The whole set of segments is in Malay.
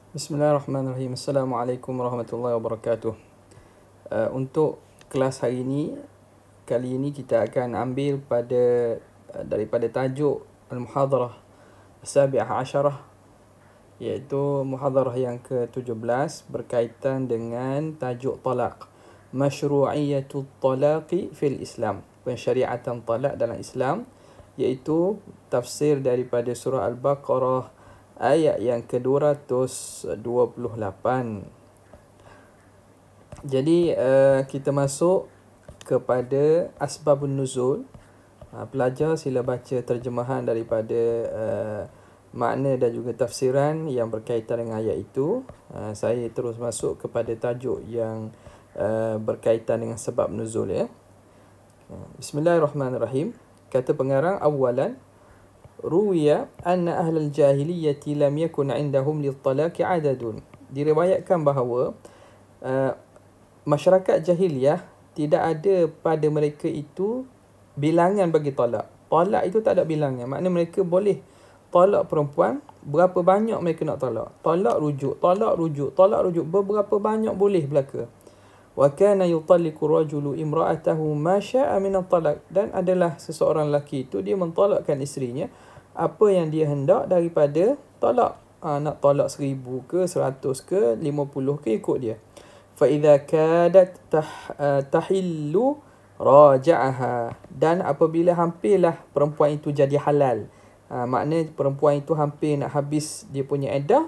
Bismillahirrahmanirrahim. Assalamualaikum warahmatullahi wabarakatuh. Untuk kelas hari ini, kali ini kita akan ambil daripada tajuk Al-Muhadarah As-Sabi'ah Asyarah, iaitu muhadarah yang ke-17 berkaitan dengan tajuk talaq. Masyru'iyatul talaqi fil Islam. Pensyariatan talaq dalam Islam, iaitu tafsir daripada surah Al-Baqarah ayat yang ke-228. Jadi kita masuk kepada asbabun nuzul. Pelajar sila baca terjemahan daripada makna dan juga tafsiran yang berkaitan dengan ayat itu. Saya terus masuk kepada tajuk yang berkaitan dengan sebab nuzul, ya. Bismillahirrahmanirrahim. Kata pengarang, awalan ruwiya anna ahlal jahiliyyati lam yakun indahum lit-talaqi adadun. Diriwayatkan bahawa masyarakat jahiliyah tidak ada pada mereka itu bilangan bagi talak. Talak itu tak ada bilangan. Maknanya mereka boleh talak perempuan berapa banyak mereka nak talak. Talak rujuk, talak rujuk, talak rujuk, beberapa banyak boleh belaka. Wa kana yutalliqu rajulu imra'atahu ma syaa min at-talaq. Dan adalah seseorang lelaki itu dia mentalakkan isterinya apa yang dia hendak daripada talak. Nak talak 1000 ke, 100 ke, 50 ke, ikut dia. Fa idza kadat tahillu raja'aha. Dan apabila hampirlah perempuan itu jadi halal, maknanya perempuan itu hampir nak habis dia punya iddah,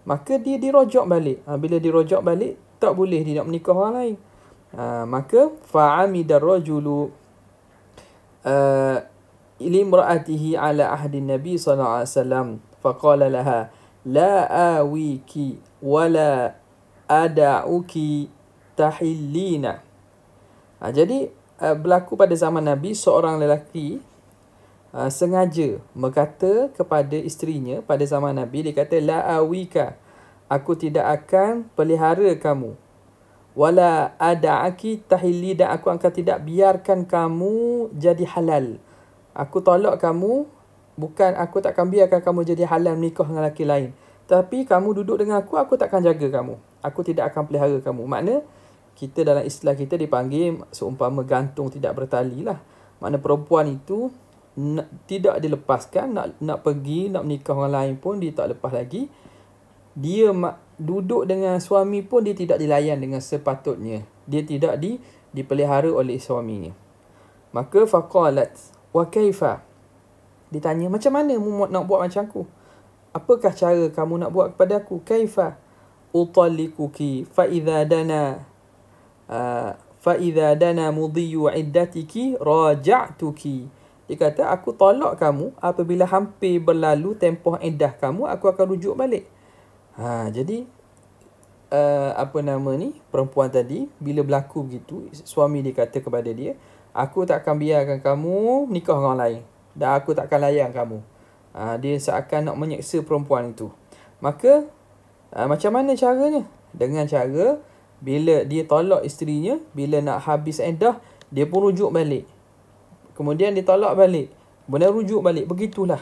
maka dia dirojak balik. Bila dirojak balik, tak boleh dia nak menikah orang lain. Maka fa'amida rajulu limra'atihi ala ahdi Nabi sallallahu alaihi wasallam faqala laha la awiki wala ada'uki tahillina. Jadi berlaku pada zaman Nabi, seorang lelaki sengaja berkata kepada isterinya pada zaman Nabi, dia kata la awika, aku tidak akan pelihara kamu, wala ada'aki tahilli, dan aku akan tidak biarkan kamu jadi halal. Aku tolak kamu, bukan aku tak akan biarkan kamu jadi halal menikah dengan lelaki lain, tapi kamu duduk dengan aku takkan jaga kamu. Aku tidak akan pelihara kamu. Makna kita dalam istilah kita dipanggil seumpama gantung tidak bertali lah. Makna perempuan itu tidak dilepaskan, nak pergi, nak menikah orang lain pun dia tak lepas lagi. Dia duduk dengan suami pun dia tidak dilayan dengan sepatutnya. Dia tidak dipelihara oleh suaminya. Maka faqalat wa kaifa, ditanya macam mana mu nak buat macam aku? Apakah cara kamu nak buat kepada aku? Kaifa utallikuki fa idza dana mudhiyu iddatiki raja'tuki. Dia kata aku tolak kamu apabila hampir berlalu tempoh iddah kamu, aku akan rujuk balik. Jadi perempuan tadi bila berlaku begitu, suami dia kata kepada dia, aku tak akan biarkan kamu nikah dengan orang lain, dan aku tak akan layan kamu. Dia seakan nak menyeksa perempuan itu. Maka macam mana caranya? Dengan cara bila dia tolak isterinya, bila nak habis iddah, dia pun rujuk balik. Kemudian dia tolak balik, kemudian rujuk balik. Begitulah.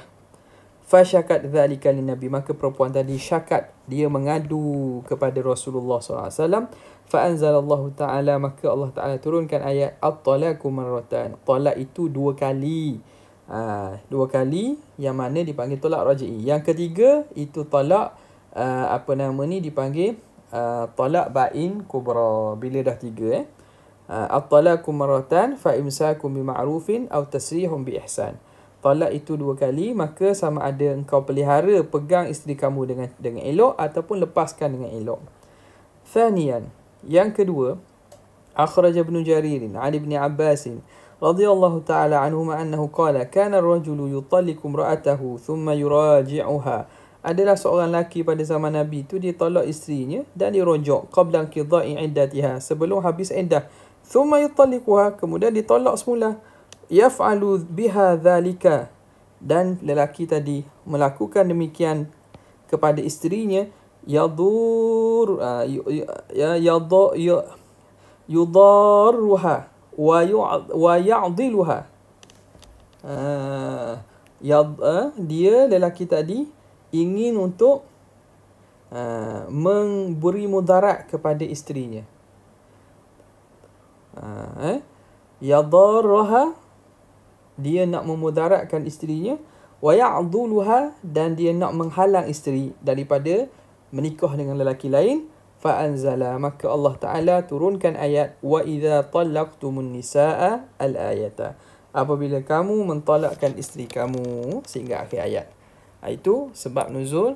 Fasyakat dzalika lin-nabi, maka perempuan tadi syakat, dia mengadu kepada Rasulullah SAW. Fa anzalallahu ta'ala, maka Allah Ta'ala turunkan ayat at-talaqu marratan. Talak itu 2 kali. 2 kali yang mana dipanggil talak raj'i. Yang ketiga itu talak dipanggil talak bain kubra, bila dah 3. At-talaqu marratan fa imsakum bima'rufin aw tasrihum bi ihsan. Talak itu 2 kali, maka sama ada engkau pelihara, pegang isteri kamu dengan elok, ataupun lepaskan dengan elok. Thaniyan, yang kedua, akhraj Ibn Jarir an Ibn Abbas radhiyallahu ta'ala anhuma annahu qala kana ar-rajulu yutalliqu imra'atahu thumma yuraji'uha. Adalah seorang lelaki pada zaman Nabi itu, dia tolak isterinya dan dia rojak qabla qidha'i iddatiha, sebelum habis iddah. Thumma yutalliquha, kemudian ditolak semula. Yaf'alu biha dhalika, dan lelaki tadi melakukan demikian kepada isterinya, yudarruha wa ya'diluha. Dia lelaki tadi ingin untuk memberi mudarat kepada isterinya. Yadarraha, dia nak memudaratkan isterinya, wa ya'dhuluha, dan dia nak menghalang isteri daripada menikah dengan lelaki lain. Fa anzala, maka Allah Taala turunkan ayat wa idza talaqtumun nisaa al-ayata, apabila kamu mentalakkan isteri kamu, sehingga akhir ayat. Itu sebab nuzul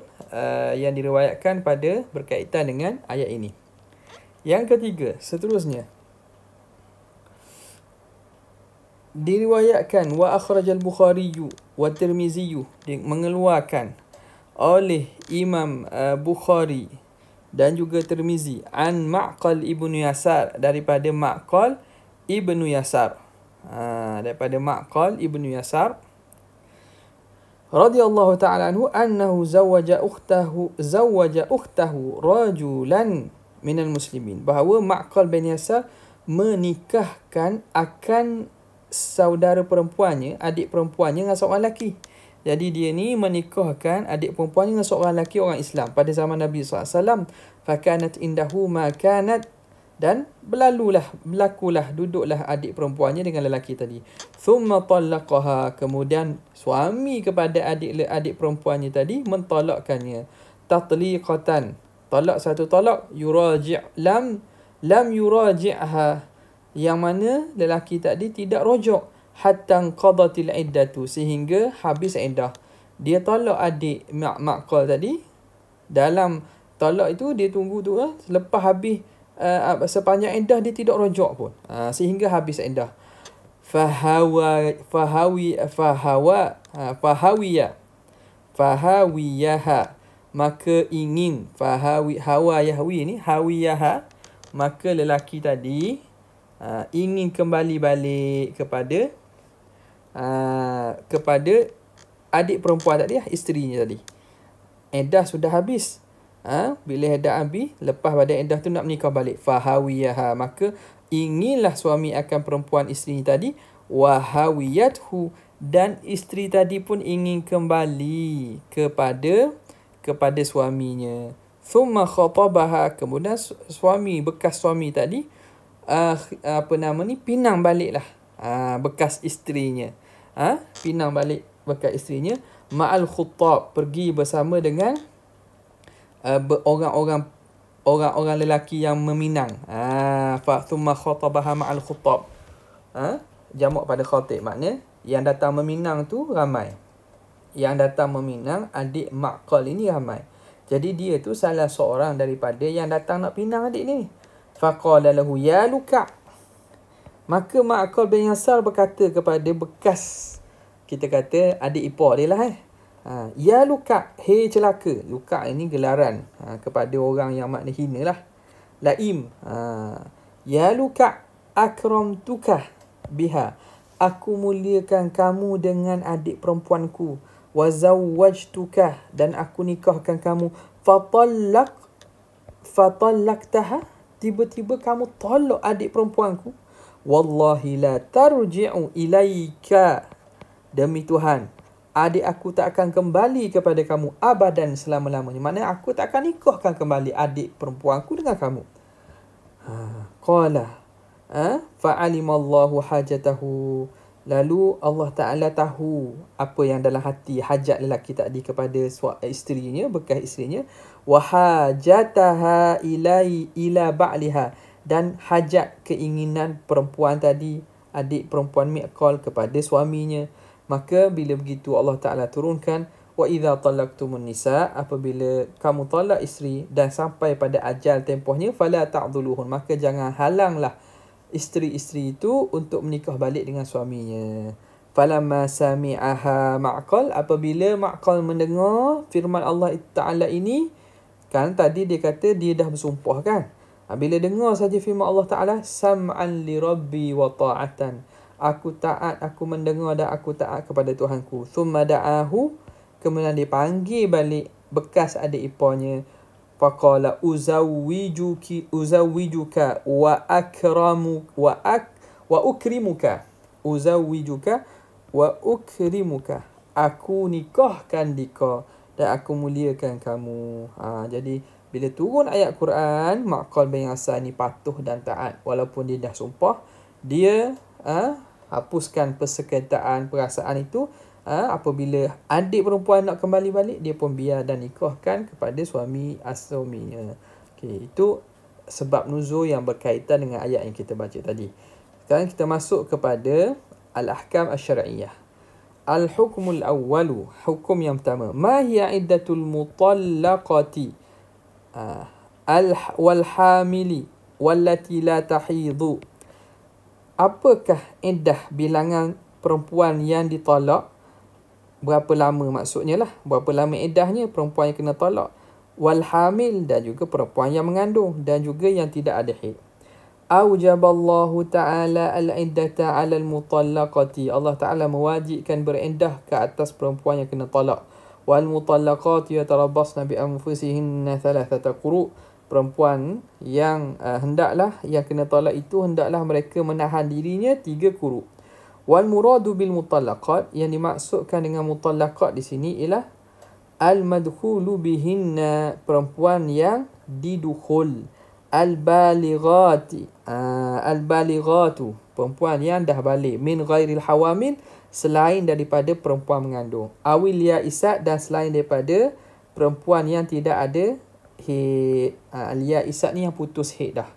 yang diriwayatkan pada berkaitan dengan ayat ini. Yang ketiga, seterusnya diriwayatkan wa akhrajal Bukhari wa Tirmizi, mengeluarkan oleh Imam Bukhari dan juga Tirmizi, an Ma'qal ibnu Yasar, daripada Ma'qal ibnu Yasar, daripada Ma'qal ibnu Yasar radhiyallahu ta'ala anhu, annahu zawwaja ukhtahu rajulan minal muslimin, bahawa Ma'qal bin Yasar menikahkan akan saudara perempuannya, adik perempuannya dengan seorang lelaki. Jadi dia ni menikahkan adik perempuannya dengan seorang lelaki orang Islam pada zaman Nabi SAW. Fakanat indahu ma kanat, dan berlakulah, duduklah adik perempuannya dengan lelaki tadi. Thumma talaqaha, kemudian suami kepada adik perempuannya tadi mentalakkannya. Tatliqatan, talak satu talak. Lam yuraji'ha, yang mana lelaki tadi tidak rujuk. Hatta qadatil iddatu, sehingga habis iddah. Dia talak adik Ma'qal tadi, dalam talak itu dia tunggu tu selepas habis sepanjang iddah dia tidak rujuk pun, sehingga habis iddah. Fahawiyaha, maka ingin, hawiyaha, maka lelaki tadi ingin kembali balik kepada adik perempuan tadi, isterinya tadi. Iddah sudah habis. Bila iddah habis, lepas pada iddah tu nak menikah balik. Fahawiyaha, maka inginlah suami akan perempuan isteri tadi. Wahawiyathu, dan isteri tadi pun ingin kembali kepada suaminya. Thumma khatabaha, kemudian bekas suami tadi pinang baliklah bekas isterinya. Pinang balik bekas isterinya. Ma'al khuttab, pergi bersama dengan orang lelaki yang meminang. Thumma khatabaha ma'al khuttab. Jamak pada khatib, maknanya yang datang meminang tu ramai. Yang datang meminang adik Ma'qal ini ramai. Jadi dia tu salah seorang daripada yang datang nak pinang adik ni. Faqala lahu ya Luka'. Maka Ma'qal bin Yasar berkata kepada bekas, kita kata adik ipar dia lah. Ya Luka', hei celaka. Luka' ini gelaran kepada orang yang makna hina lah. Laim. Ya Luka', akramtuka biha. Aku muliakan kamu dengan adik perempuanku. Wa zawwajtuka, dan aku nikahkan kamu. Fatallaqtaha, tiba-tiba kamu tolak adik perempuanku. Wallahi la tarji'u ilaika, demi Tuhan, adik aku tak akan kembali kepada kamu abadan, selama-lamanya. Maknanya aku tak akan nikahkan kembali adik perempuanku dengan kamu. Qala fa'alimallahu hajatahu, lalu Allah Ta'ala tahu apa yang dalam hati, hajat lelaki tadi kepada isterinya, bekas isterinya. Wa hajataha ila ba'liha, dan hajat keinginan perempuan tadi, adik perempuan Ma'qal, kepada suaminya. Maka bila begitu Allah Ta'ala turunkan wa idza talaqtumun nisa, apabila kamu talak isteri dan sampai pada ajal tempohnya, fala ta'dhuluhun, maka jangan halanglah isteri-isteri itu untuk menikah balik dengan suaminya. Falamma sami'aha Ma'qal, apabila Ma'qal mendengar firman Allah Ta'ala ini, kan tadi dia kata dia dah bersumpah kan. Bila dengar saja firman Allah Ta'ala, sam'an li rabbi wa ta'atan, aku taat, aku mendengar dan aku taat kepada Tuhanku. Thumma da'ahu, kemudian dia panggil balik bekas adik iparnya. Faqala uzawwijuka wa ukrimuka. Uzawwijuka wa ukrimuka, aku nikahkan dika dan aku muliakan kamu. Jadi bila turun ayat Quran, maqal bin Hasan ni patuh dan taat. Walaupun dia dah sumpah, dia hapuskan persekretaan perasaan itu. Apabila adik perempuan nak kembali balik, dia pun biar dan nikahkan kepada suami aslinya. Okay, itu sebab nuzul yang berkaitan dengan ayat yang kita baca tadi. Sekarang kita masuk kepada al-ahkam asy-syar'iyyah. Al-hukmul awwalu, hukum yang pertama. Ma hiya iddatul mutallaqati wal hamili wallati la tahidu. Apakah iddah bilangan perempuan yang ditolak? Berapa lama maksudnya lah. Berapa lama iddahnya perempuan yang kena tolak. Wal hamil, dan juga perempuan yang mengandung dan juga yang tidak ada haid. Aujaballahu ta'ala al-iddata 'ala al-mutallaqati. Allah Ta'ala mewajibkan beriddah ke atas perempuan yang kena talak. Wal mutallaqati yatarabbasna bi anfusihinna thalathata quru'. Perempuan yang yang kena talak itu hendaklah mereka menahan dirinya 3 quru'. Wal muradu bil mutallaqat, yang dimaksudkan dengan mutallaqat di sini ialah al-madkhulu bihinna, perempuan yang didukhul. Al-balighati, al-balighatu, perempuan yang dah balik. Min ghairil hawamil, selain daripada perempuan mengandung. Awil ya'isat, dan selain daripada perempuan yang tidak ada haid. Al-ya'isat ni yang putus haid dah.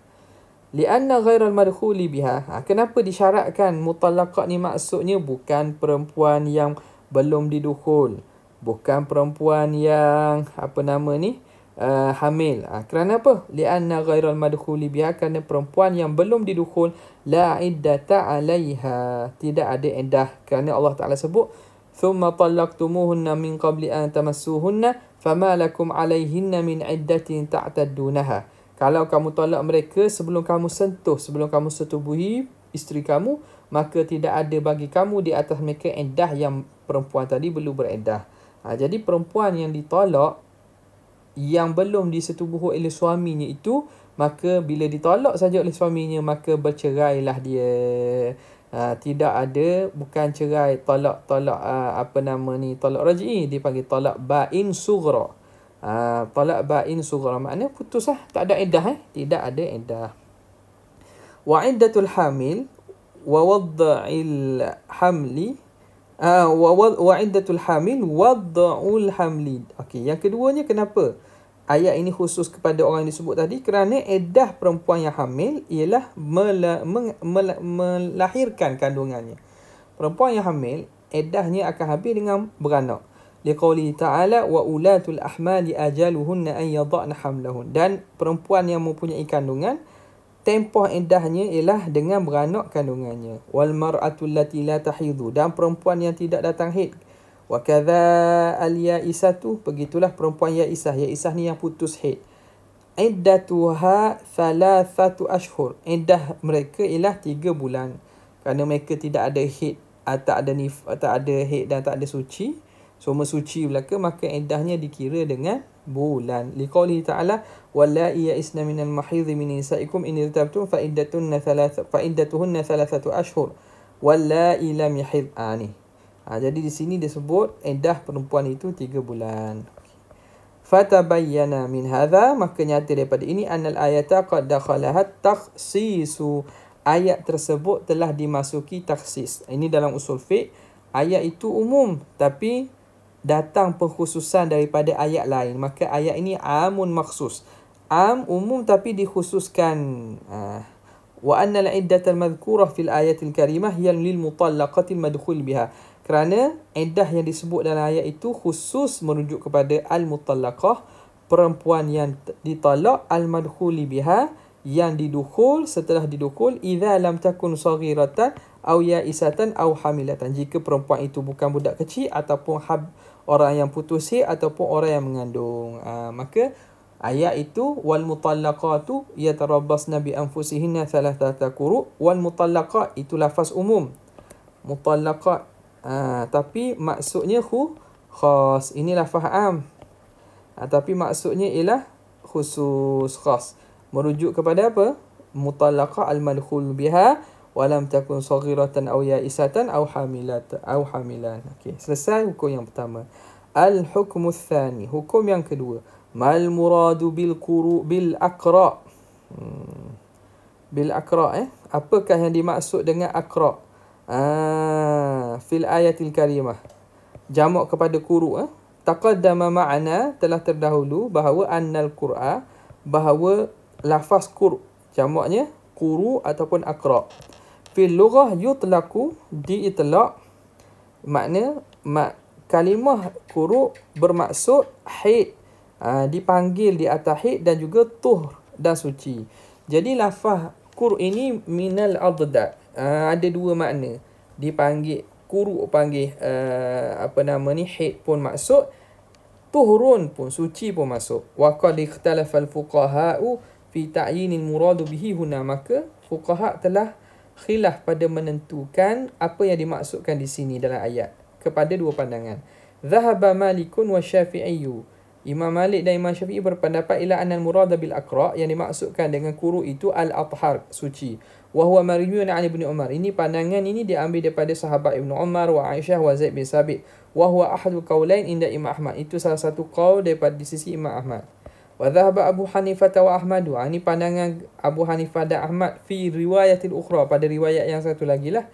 Lianna ghairal madkhuli biha. Kenapa disyaratkan mutallaqat ni? Maksudnya bukan perempuan yang belum didukhul, bukan perempuan yang hamil. Kerana apa? Lianna ghairal madkhuli biha, kerana perempuan yang belum didukhul, la iddata 'alaiha, tidak ada iddah. Kerana Allah Taala sebut, thumma talaqtumuhunna min qabli an tamassuhunna fama lakum 'alaihinna min iddatin ta'taddunaha. Kalau kamu tolak mereka sebelum kamu sentuh, sebelum kamu setubuhi isteri kamu, maka tidak ada bagi kamu di atas mereka iddah yang perempuan tadi belum beriddah. Jadi perempuan yang ditolak, yang belum disetubuhi oleh suaminya itu, maka bila ditolak saja oleh suaminya, maka bercerailah dia. Tidak ada, bukan cerai tolak tolak raj'i, dipanggil tolak ba'in sughra. Tolak ba'in sughra maknanya putus lah, tak ada iddah, tidak ada iddah. Wa iddatul hamil wa wad'il hamli wa iddatul hamil wad'ul hamli. Okey, yang keduanya kenapa ayat ini khusus kepada orang yang disebut tadi? Kerana iddah perempuan yang hamil ialah melahirkan kandungannya. Perempuan yang hamil, iddahnya akan habis dengan beranak. Liqauli ta'ala wa ulatul ahmali ajaluhunna an yada'na hamlahun. Dan perempuan yang mempunyai kandungan, tempoh iddahnya ialah dengan beranak kandungannya. Wal mar'atul lati la tahidu, dan perempuan yang tidak datang haid. Wa kadza al ya'isatu, begitulah perempuan ya'isah. Ya'isah ni yang putus haid. Iddatuha 3 ashhur. Iddah mereka ialah 3 bulan. Kerana mereka tidak ada haid, tak ada haid dan tak ada suci, semua suci belaka, maka iddahnya dikira dengan bulan. Liqaulihi ta'ala wallahi ya'isna minal mahidhi min nisaikum in irtabtum fa iddatuhunna 3 ashhur wallahi lam yahid. Jadi di sini disebut iddah perempuan itu 3 bulan. Fatabayyana min hadha, maka nyata daripada ini annal ayata qad dakhalahat takhsisu, ayat tersebut telah dimasuki takhsis. Ini dalam usul fiqh, ayat itu umum tapi datang pengkhususan daripada ayat lain. Maka ayat ini amun makhsus. Umum tapi dikhususkan. Wa anna al-iddatal madhkurah fil ayatil karimah hiya lil mutallaqatil madkhul biha. Kerana iddah yang disebut dalam ayat itu khusus merujuk kepada al-mutallaqah, perempuan yang ditalak, al-madkhuli biha, yang didukhul, setelah didukhul, idza lam takun saghiratan aw ya'isatan aw hamilatan, jika perempuan itu bukan budak kecil ataupun orang yang putus haid ataupun orang yang mengandung. Maka ayat itu wal mutallaqatu yatarabbasna bi anfusihinna 3 quru'. Wal mutallaqat itu lafaz umum, mutallaqat, tapi maksudnya khas. Ini lafaz am, tapi maksudnya ialah khusus, khas, merujuk kepada apa? Mutallaqah al-madkhul biha wa lam takun saghiratan aw ya'isatan aw hamilan. Okey, selesai hukum yang pertama. Al-hukmu tsani, hukum yang kedua. Mal muradu bil aqra. Bil aqra, apakah yang dimaksud dengan aqra? Fil ayatil karimah. Jamak kepada quru. Taqaddama ma'na, telah terdahulu bahawa annal qur'a, bahawa lafaz qur, jamaknya quru ataupun aqra. Fil lughah yutlaqu, diitlaq, makna kalimah quru bermaksud haid, dipanggil di atas haid dan juga tuhr dan suci. Jadi lafaz qur ini minal adad, ada dua makna. Dipanggil quru, panggil haid pun masuk, tuhurun pun, suci pun masuk. Wa qad ikhtalafa al-fuqaha'u fi ta'yinil muradu bihi huna, maka fuqaha telah khilaf pada menentukan apa yang dimaksudkan di sini dalam ayat kepada dua pandangan. Dhahaba Malikun wa Syafi'iyyu. Imam Malik dan Imam Syafi'i berpendapat ila anal murada bil aqra, yang dimaksudkan dengan quru itu al-athhar, suci. Wa huwa marwiyun 'an Ibnu Umar. Ini pandangan ini diambil daripada sahabat Ibnu Umar wa Aisyah wa Zaid bin Sabit. Wa huwa ahadul qaulain inda Imam Ahmad. Itu salah satu qaul daripada di sisi Imam Ahmad. Wa dhahaba Abu Hanifah wa Ahmad. Ini pandangan Abu Hanifah dan Ahmad fi riwayatil ukhra, pada riwayat yang satu lagi lah.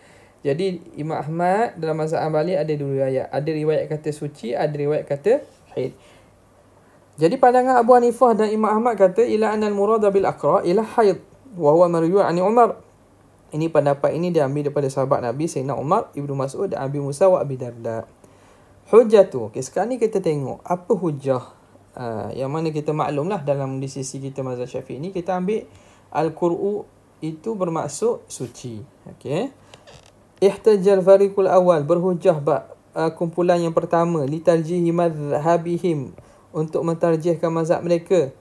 Jadi Imam Ahmad dalam mazhab Hanbali ada dua riwayat. Ada riwayat kata suci, ada riwayat kata haid. Jadi pandangan Abu Hanifah dan Imam Ahmad kata ila anal murada bil aqra ila haid wa huwa marwiyun 'an Umar. Ini pendapat ini diambil daripada sahabat Nabi Sayyidina Umar, Ibnu Mas'ud dan Abi Musa wa Abi Darda. Hujjah tu. Okay, sekarang ni kita tengok apa hujjah. Yang mana kita maklumlah dalam di sisi kita mazhab Syafi'i ni, kita ambil al-qur'u itu bermaksud suci. Okey. Ihtajal fariqul awal, berhujjah kumpulan yang pertama, li tarjihi madhhabihim, untuk mentarjihkan mazhab mereka.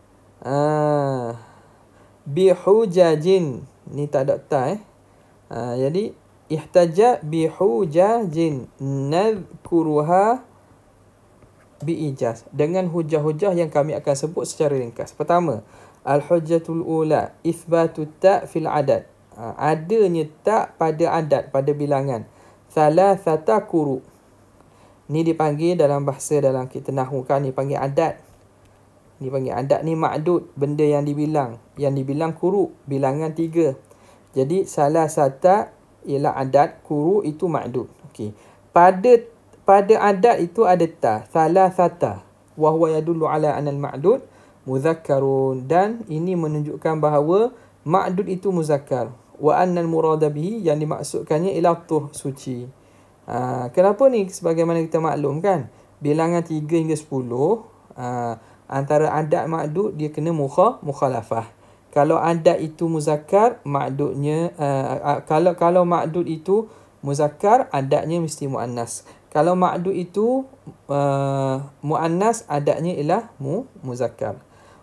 Bi hujajin, ni tak ada ta. Jadi ihtaja bi hujajin nadhkuruha bi ijaz, dengan hujah-hujah yang kami akan sebut secara ringkas. Pertama, al-hujjatul ula itsbatu ta' fil adad, adanya tak pada adat, pada bilangan. Thalathata quru, ni dipanggil dalam bahasa, dalam kita nahwu kan, dipanggil adat. Dipanggil adat ni ma'dud, benda yang dibilang. Yang dibilang quru, bilangan 3. Jadi salah satu ialah adat, quru itu ma'dud. Okey. Pada adat itu ada ta, salah sata. Wa huwa yadullu ala anal ma'dud muzakkarun, dan ini menunjukkan bahawa ma'dud itu muzakkar. Wa annal murada bihi, yang dimaksudkannya ialah tuh, suci. Kenapa ni? Sebagaimana kita maklum kan, bilangan 3 hingga 10, antara adat ma'dud dia kena mukhalafah. Kalau adat itu muzakkar, ma'dudnya kalau ma'dud itu muzakkar, adatnya mesti muannas. Kalau ma'dud itu muannas, adatnya ialah muzakkar.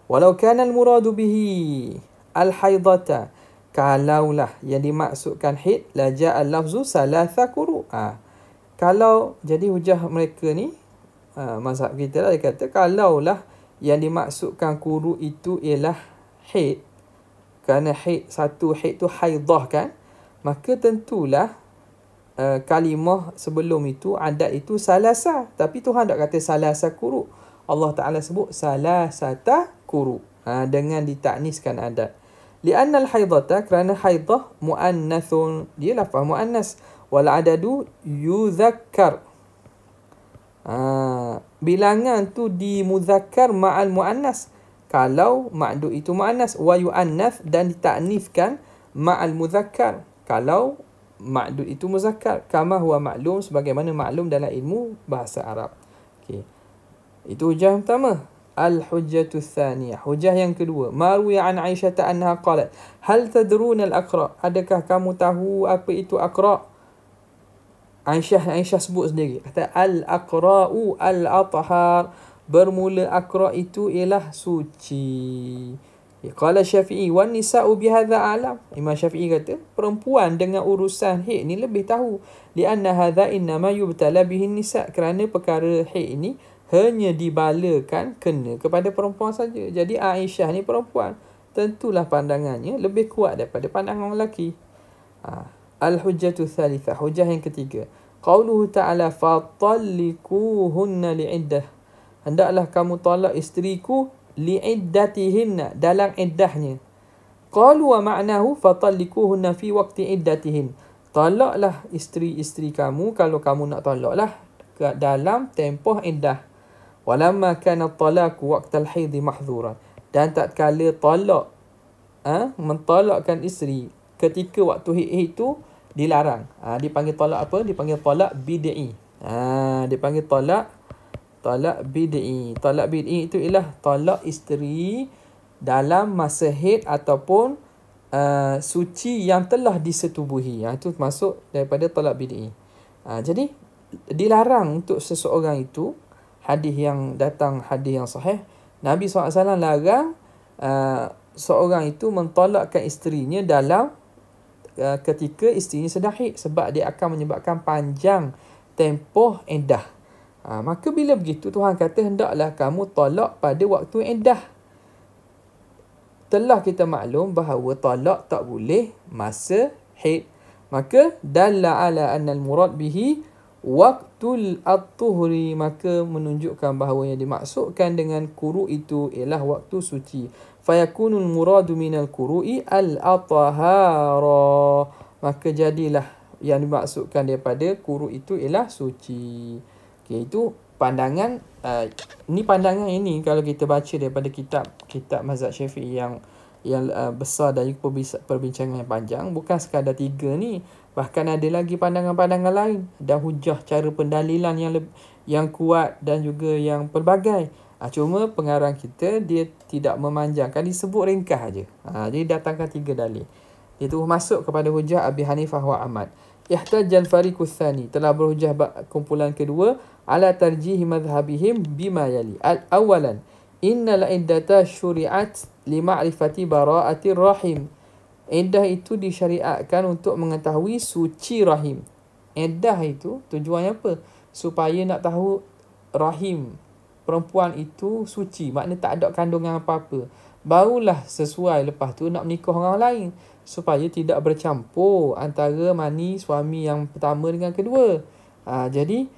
Walau kana al-muradu bihi al-haidata, kalaulah yang dimaksudkan haid, la ja'a al-lafzu salatha quru'. Kalau jadi hujah mereka ni, mazhab kita lah, dia kata kalaulah yang dimaksudkan quru' itu ialah haid, kerana haid, satu haid tu haidah kan, maka tentulah kalimah sebelum itu, adat itu salasa. Tapi Tuhan tak kata salasa quru'. Allah Ta'ala sebut salasata quru', dengan ditakniskan adat. Li'anna al-haidata, kerana haidah muannathun, dia lafaz muannas. Wal adadu yuzakkar, bilangan tu dimuzakkar ma'al muannas. Kalau ma'dud itu muannas, wa yu'annath, dan ditaknifkan ma'al muzakkar kalau ma'dud itu muzakkar, kama huwa maklum, sebagaimana maklum dalam ilmu bahasa Arab. Okey. Itu hujah yang pertama. Al-hujjatu tsaniyah, hujah yang kedua. Marwiya an Aisyah anha qalat, hal tadruna al-aqra, adakah kamu tahu apa itu aqra? Aisyah sebut sendiri, kata al-aqra'u al-athhar, bermula aqra itu ialah suci. Qala Syafi'i wan nisa'u bihadza a'lam. Imam Syafi'i kata perempuan dengan urusan haid ni lebih tahu. Lianna hadza innama yubtala bihi nisa', kerana perkara haid ini hanya dibalakan, kena kepada perempuan saja. Jadi Aisyah ni perempuan, tentulah pandangannya lebih kuat daripada pandangan lelaki. Al-hujjatu tsalitsah, hujah yang ketiga. Qauluhu ta'ala fatallikuhunna li'iddah. Hendaklah kamu tolak isteriku li'iddatihinna, dalam iddahnya. Qalu wa ma'nahu fatallikuhunna fi waqti iddatihin. Tolaklah isteri-isteri kamu kalau kamu nak tolaklah dalam tempoh iddah. Walamma kana at-talaqu waqtal haid mahdhuran. Dan tak kala talak mentolakkan isteri ketika waktu haid itu dilarang. Dipanggil talak apa? Dipanggil talak bid'i. Dipanggil talak bid'i. Talak bid'i itu ialah talak isteri dalam masa haid ataupun suci yang telah disetubuhi. Itu masuk daripada talak bid'i. Jadi dilarang untuk seseorang itu, hadis yang datang, hadis yang sahih, Nabi SAW larang seorang itu mentolakkan isterinya dalam ketika isterinya sedang haid, sebab dia akan menyebabkan panjang tempoh iddah. Maka bila begitu, Tuhan kata hendaklah kamu tolak pada waktu iddah. Telah kita maklum bahawa talak tak boleh masa haid. Maka dalla ala anna al-murad bihi waqtul at-tuhri, maka menunjukkan bahawa yang dimaksudkan dengan quru' itu ialah waktu suci. Fayakunul muradu minal quru'i al-athara, maka jadilah yang dimaksudkan daripada quru' itu ialah suci. Itu pandangan ni pandangan ini kalau kita baca daripada kitab mazhab Syafi'i yang besar dan perbincangan yang panjang, bukan sekadar 3 ni, bahkan ada lagi pandangan-pandangan lain dan hujah cara pendalilan yang kuat dan juga yang pelbagai. Cuma pengarang kita dia tidak memanjangkan, disebut ringkas aja. Dia datangkan 3 dalil. Itu masuk kepada hujah Abi Hanifah wa Ahmad. Ihtajjal fariqus tsani, telah berhujah kumpulan kedua ala tarjihi madhhabihim bima yali. Awalan, innal iddata syuri'at li ma'rifati bara'atir rahim. Iddah itu disyariatkan untuk mengetahui suci rahim. Iddah itu tujuannya apa? Supaya nak tahu rahim perempuan itu suci, maknanya tak ada kandungan apa-apa. Barulah sesuai lepas tu nak menikah orang lain, supaya tidak bercampur antara mani suami yang pertama dengan kedua. Jadi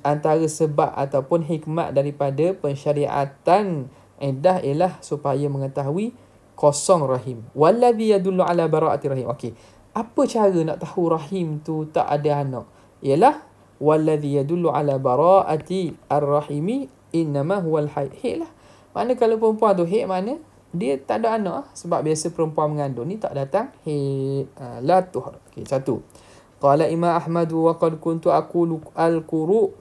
antara sebab ataupun hikmat daripada pensyariatan iddah ialah supaya mengetahui kosong rahim. Wallazi yadullu ala bara'ati rahim. Okey. Apa cara nak tahu rahim tu tak ada anak? Ialah wallazi yadullu ala bara'ati ar-rahimi innama huwal haid lah. Mana kalau perempuan tu haid, mana dia tak ada anak, sebab biasa perempuan mengandung ni tak datang haid. La tuhar. Okey, satu. Qala Imam Ahmad wa qad kuntu aqulu al-quru'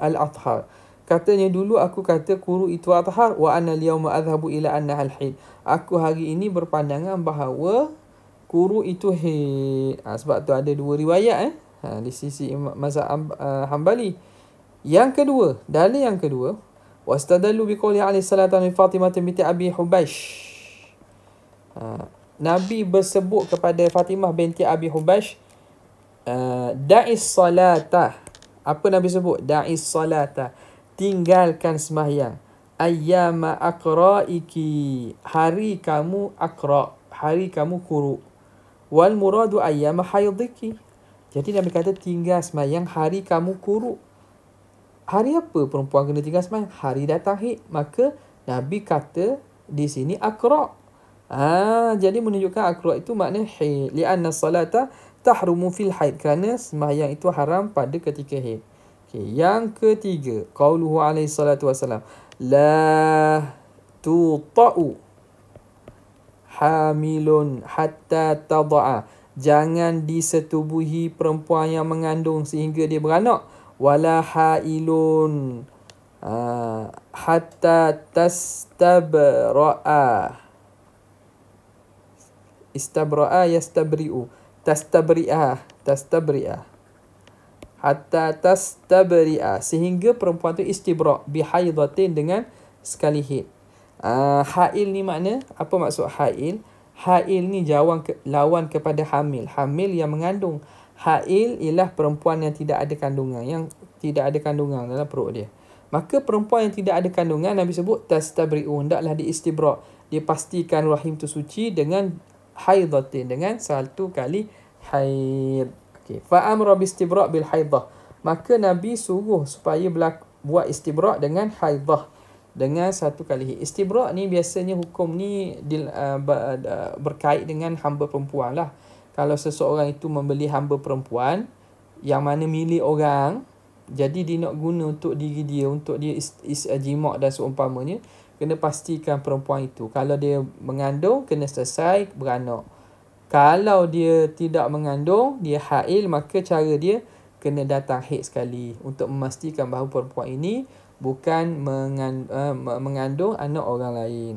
al-athhar. Katanya dulu aku kata quru' itu athhar wa ana al-yawma adhhabu ila annaha al-haid. Aku hari ini berpandangan bahawa quru' itu haid. Sebab tu ada 2 riwayat di sisi mazhab Hambali. Yang kedua, dalil yang kedua, wastadallu biqouli alaihi salatu min Fatimah binti Abi Hubaish. Nabi bersebut kepada Fatimah binti Abi Hubaish, da'is salata. Apa Nabi sebut? Da'is salata, tinggalkan sembahyang. Ayyama aqra'iki, hari kamu aqra', hari kamu quru'. Wal muradu ayyama haidiki. Jadi Nabi kata tinggal sembahyang hari kamu quru'. Hari apa perempuan kena tinggal sembahyang? Hari datang haid. Maka Nabi kata di sini aqra'. Jadi menunjukkan aqra' itu makna haid. Li'anna salata tahrumu fil haid, kerana sembahyang itu haram pada ketika haid. Yang ketiga, qauluhu alaihi salatu wassalam, la tuta'u hamilun hatta tada'a. Jangan disetubuhi perempuan yang mengandung sehingga dia beranak. Wala hailun hatta tastabra'a. Istabra'a yastabri'u. Tastabri'a hatta tastabri'a, sehingga perempuan tu istibra' bihaidatin, dengan sekali haid. Hail ni makna apa? Maksud hail? Hail ni lawan kepada hamil. Hamil yang mengandung. Hail ialah perempuan yang tidak ada kandungan, dalam perut dia. Maka perempuan yang tidak ada kandungan, Nabi sebut tastabri'u, hendaklah diistibra', dipastikan rahim tu suci dengan haidatin, dengan satu kali haid. Okey, fa amra bi istibra' bil haidah. Maka Nabi suruh supaya buat istibra' dengan haidah, dengan satu kali haid. Istibra' ni biasanya hukum ni berkait dengan hamba perempuan lah. Kalau seseorang itu membeli hamba perempuan yang mana milik orang, jadi dia nak guna untuk diri dia, untuk dia jimak dan seumpamanya, kena pastikan perempuan itu, kalau dia mengandung, kena selesai beranak. Kalau dia tidak mengandung, dia hail, maka cara dia kena datang haid sekali untuk memastikan bahawa perempuan ini bukan mengandung anak orang lain.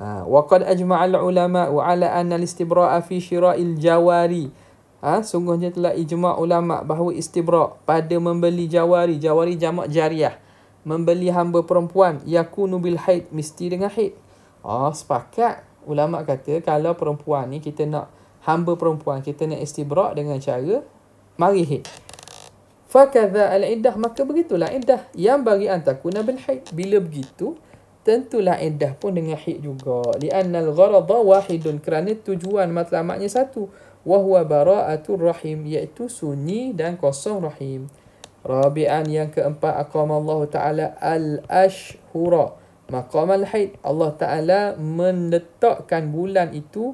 Wa qad ajma'al ulama wa ala anna al-istibra'a fi syira'il jawari. Sungguhnya telah ijma' ulama bahawa istibra' pada membeli jawari jamak jariah, membeli hamba perempuan, yakunu bil haid, mesti dengan haid. Sepakat ulama kata kalau perempuan ni kita nak hamba perempuan, kita nak istibra' dengan cara mari haid. Fakadha al-iddah, maka begitulah iddah. Yang bagi antakuna bil haid. Bila begitu, tentulah iddah pun dengan haid juga. Lianna al-gharada wahidun, kerana tujuan matlamatnya satu. Wahuwa bara'atul rahim, iaitu sunyi dan kosong rahim. Rabi'an, yang keempat, aqamallahu ta'ala al-ashhura maqam al-haid. Allah Ta'ala meletakkan bulan itu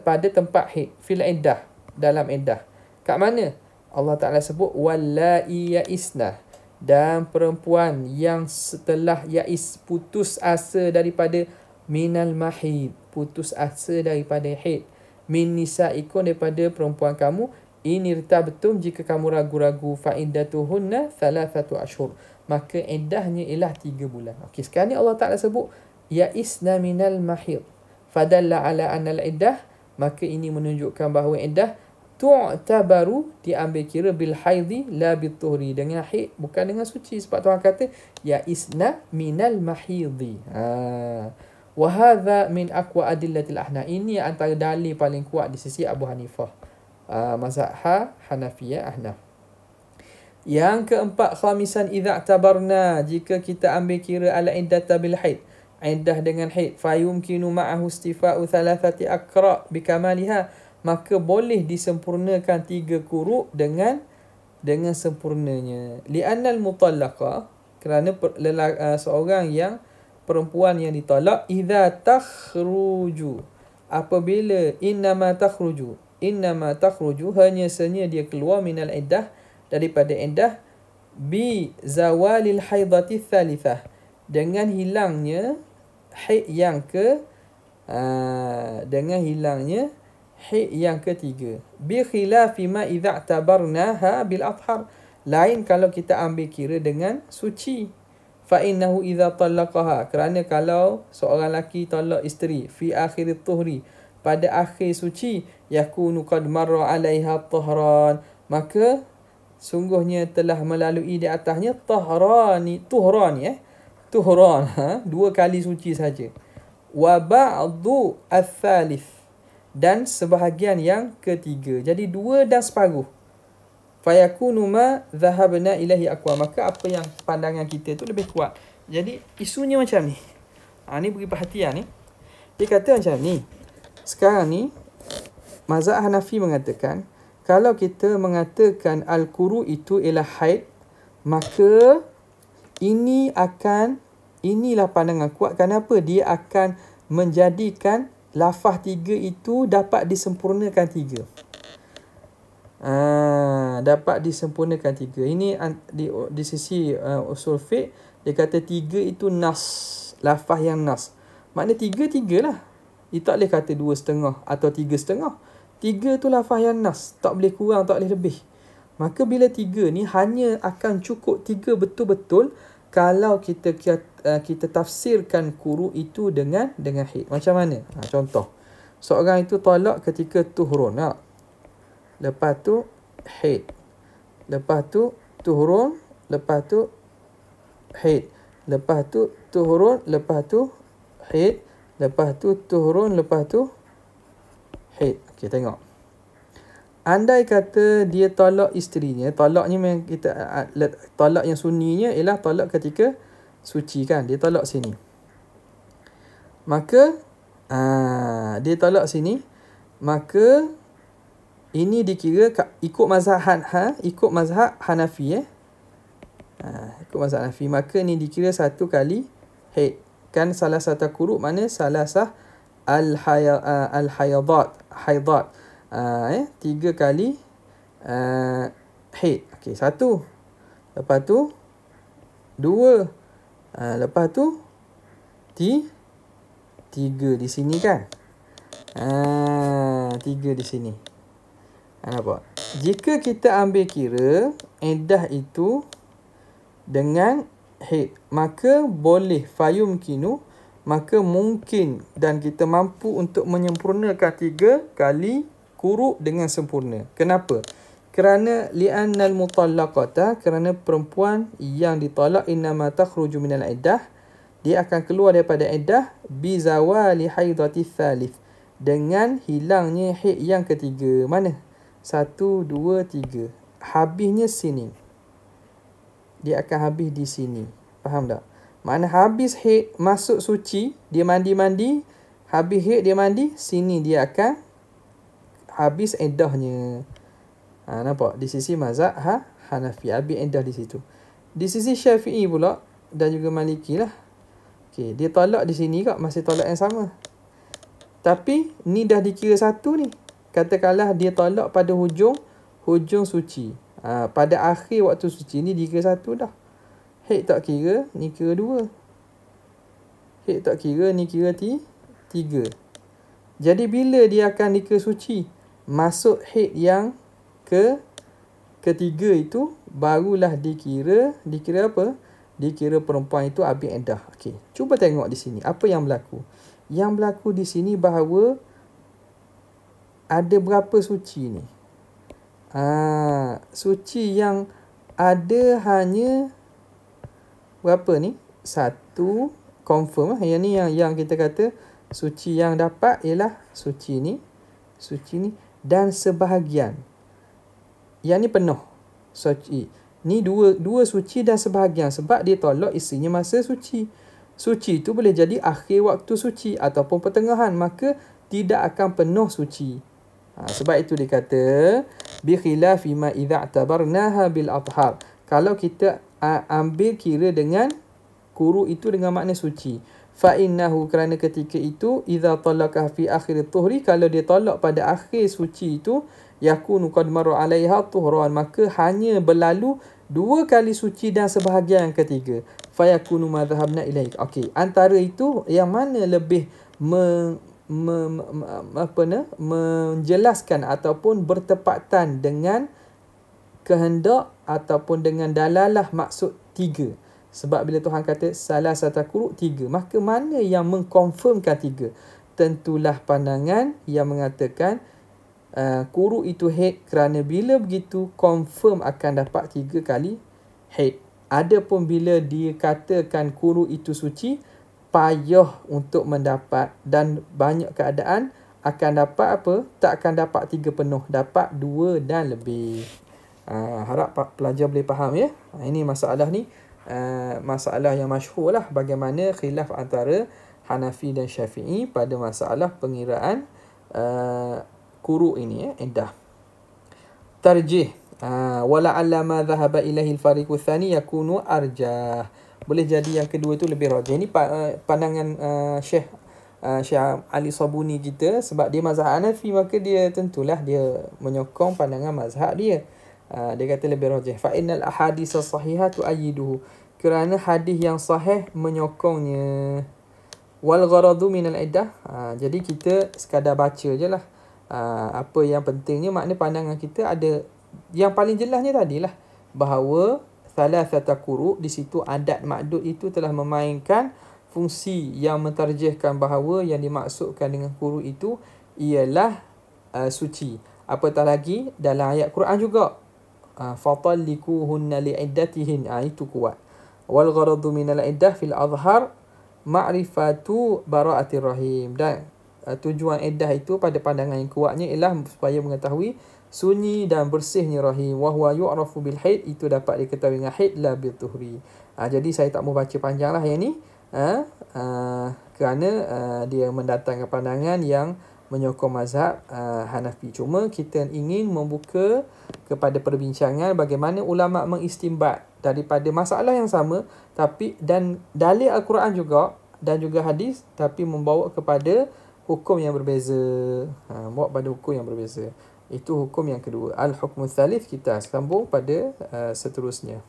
pada tempat haid. Fil iddah, dalam iddah. Kat mana? Allah Ta'ala sebut wallahi ya'isnah, dan perempuan yang setelah ya'is, putus asa daripada minal mahid, putus asa daripada haid, min nisaikum, daripada perempuan kamu, inirtabtum, jika kamu ragu-ragu, fa iddatuhunna 3 ashhur, maka iddahnya ialah 3 bulan. Okey, sekarang ni Allah Ta'ala sebut ya'isna minal mahid, fadalla ala anal iddah, maka ini menunjukkan bahawa iddah tu'tabaru, diambil kira bil haidhi la bil tuhri, dengan haid bukan dengan suci, sebab Tuhan kata ya isna minal mahidhi. Wa hadha min aqwa adillatil ahnaf, ini antara dalil paling kuat di sisi Abu Hanifah, mazhab Hanafiyah Ahnaf. Yang keempat, khamisan, idza tabarna, jika kita ambil kira ala iddata bil haid, iddah dengan haid, fayumkinu ma'ahu istifa'u 3 aqra bikamaliha, maka boleh disempurnakan 3 kuruk dengan sempurnanya. Li'annal mutallaqa, kerana seorang yang perempuan yang ditolak, idza takhruju, apabila innama takhruju, hanya sahaja dia keluar minal iddah, daripada iddah, bi zawalil haidati thalithah, dengan hilangnya haid yang haid yang ketiga. Bi khilafi ma idza tabarnaha bil athhar, lain kalau kita ambil kira dengan suci. Fa innahu idza talaqaha, kerana kalau seorang lelaki tolak isteri, fi akhir tuhri, pada akhir suci, yakunu qad marra alaiha tahran, maka sungguhnya telah melalui di atasnya tuhran, 2 kali suci saja. Wa ba'du ats-tsalits, dan sebahagian yang ketiga. Jadi 2 dan separuh. Fayakunu ma dhahabna ilahi aqwa, maka apa yang pandangan kita tu lebih kuat. Jadi isunya macam ni. Ni beri perhatian ni. Dia kata macam ni. Sekarang ni mazhab Hanafi mengatakan kalau kita mengatakan al-quru itu ialah haid, maka inilah pandangan kuat. Kenapa? Dia akan menjadikan lafaz 3 itu dapat disempurnakan 3. Dapat disempurnakan 3. Ini di sisi usul fiqh, dia kata 3 itu nas, lafaz yang nas. Makna 3 lah. Dia tak boleh kata 2,5 atau 3,5. 3 tu lafaz yang nas, tak boleh kurang, tak boleh lebih. Maka bila 3 ni hanya akan cukup 3 betul-betul kalau kita tafsirkan quru itu dengan haid. Macam mana? Contoh, seorang itu tolak ketika tuhurun, lepas tu haid, lepas tu tuhurun, lepas tu haid, lepas tu tuhurun, lepas tu haid, lepas tu tuhurun, lepas tu haid. Okey, tengok. Andai kata dia tolak isterinya, tolaknya memang kita tolak yang sunninya ialah tolak ketika suci kan, dia tolak sini. Maka dia tolak sini, maka ini dikira ikut mazhab ikut mazhab Hanafi ikut mazhab Hanafi, maka ni dikira 1 kali haid. Kan salah satu kuruk mana salah sah al-hayadat 3 kali haid. Okey, 1. Lepas tu 2. Lepas tu 3 di sini kan. 3 di sini. Nampak? Jika kita ambil kira iddah itu dengan haid, maka boleh fayumkinu, maka mungkin dan kita mampu untuk menyempurnakan 3 kali kuruk dengan sempurna. Kenapa? Kerana li'annal mutallaqata, kerana perempuan yang ditolak innama takhruju minal iddah, dia akan keluar daripada iddah bi zawali haidati thalith, dengan hilangnya haid yang ketiga. Mana? 1, 2, 3. Habisnya sini. Dia akan habis di sini. Faham tak? Mana habis haid, masuk suci, dia mandi-mandi, habis haid dia mandi, sini dia akan habis iddahnya. Nampak? Di sisi mazhab Hanafi, habis iddah di situ. Di sisi Syafi'i pula dan juga Maliki lah. Okey, dia tolak di sini kak, masih tolak yang sama. Tapi ni dah dikira 1 ni. Katakanlah dia tolak pada hujung suci. Pada akhir waktu suci ni dikira 1 dah. Haid tak kira, ni kira 2. Haid tak kira, ni kira 3. Jadi bila dia akan dikira suci, masuk haid yang ketiga itu, barulah dikira apa? Dikira perempuan itu habis iddah. Okey, cuba tengok di sini apa yang berlaku. Yang berlaku di sini bahawa ada berapa suci ni? Suci yang ada hanya berapa ni? 1 confirm. Yang ni yang kita kata suci yang dapat ialah suci ni dan sebahagian. Yang ni penuh suci. Ni dua suci dan sebahagian, sebab dia tolak isinya masa suci. Suci itu boleh jadi akhir waktu suci ataupun pertengahan, maka tidak akan penuh suci. Sebab itu dia kata bi khilafi ma idza i'tabarnaha bil athhar. Kalau kita ambil kira dengan kuruk itu dengan makna suci, fa innahu, kerana ketika itu idza talaqah fi akhir tuhri, kalau dia tolak pada akhir suci itu, yakunu qad marra 'alaiha tuhran, maka hanya berlalu 2 kali suci dan sebahagian yang ketiga. Fa yakunu madhhabna ilaik. Okey, antara itu yang mana lebih menjelaskan ataupun bertepatan dengan kehendak ataupun dengan dalalah maksud 3. Sebab bila Tuhan kata salah satu kuruk 3, maka mana yang mengkonfirmkan 3? Tentulah pandangan yang mengatakan kuruk itu haid, kerana bila begitu confirm akan dapat 3 kali haid. Adapun bila dikatakan kuruk itu suci, payah untuk mendapat, dan banyak keadaan akan dapat apa? Tak akan dapat 3 penuh, dapat 2 dan lebih. Harap pelajar boleh faham ya. Ini masalah ni masalah yang masyhur lah, bagaimana khilaf antara Hanafi dan Syafi'i pada masalah pengiraan kuruk ini iddah. Tarjih wala allama dhahaba ilaihi al-fariqu tsani yakunu arjah. Boleh jadi yang kedua tu lebih rajih. Ini pandangan Syekh Ali Sabuni kita, sebab dia mazhab Hanafi, maka dia tentulah dia menyokong pandangan mazhab dia. Dia kata lebih rajih. Fa innal ahadits as-sahihah tu'ayyiduhu, kerana hadis yang sahih menyokongnya. Wal gharadu minal iddah, jadi kita sekadar baca je lah. Apa yang pentingnya, makna pandangan kita ada yang paling jelasnya tadilah, bahawa thalathata quru, di situ adat ma'dud itu telah memainkan fungsi yang mentarjihkan bahawa yang dimaksudkan dengan quru itu ialah suci. Apatah lagi dalam ayat Quran juga, fatallikuhunna li'iddatihin, itu kuat. Wal gharadu minal iddah fil azhar ma'rifatu bara'atir rahim, dan tujuan iddah itu pada pandangan yang kuatnya ialah supaya mengetahui sunyi dan bersihnya rahim. Wa huwa yu'rafu bil haid, itu dapat diketahui dengan haid, la bil tuhri. Jadi saya tak mau baca panjanglah yang ni, kerana dia mendatangkan pandangan yang menyokong mazhab Hanafi. Cuma kita ingin membuka kepada perbincangan bagaimana ulama mengistimbat daripada masalah yang sama dan dalil Al-Quran juga dan juga hadis, tapi membawa kepada hukum yang berbeza. Bawa pada hukum yang berbeza. Itu hukum yang kedua. Al-hukmu tsalits, kita sambung pada seterusnya.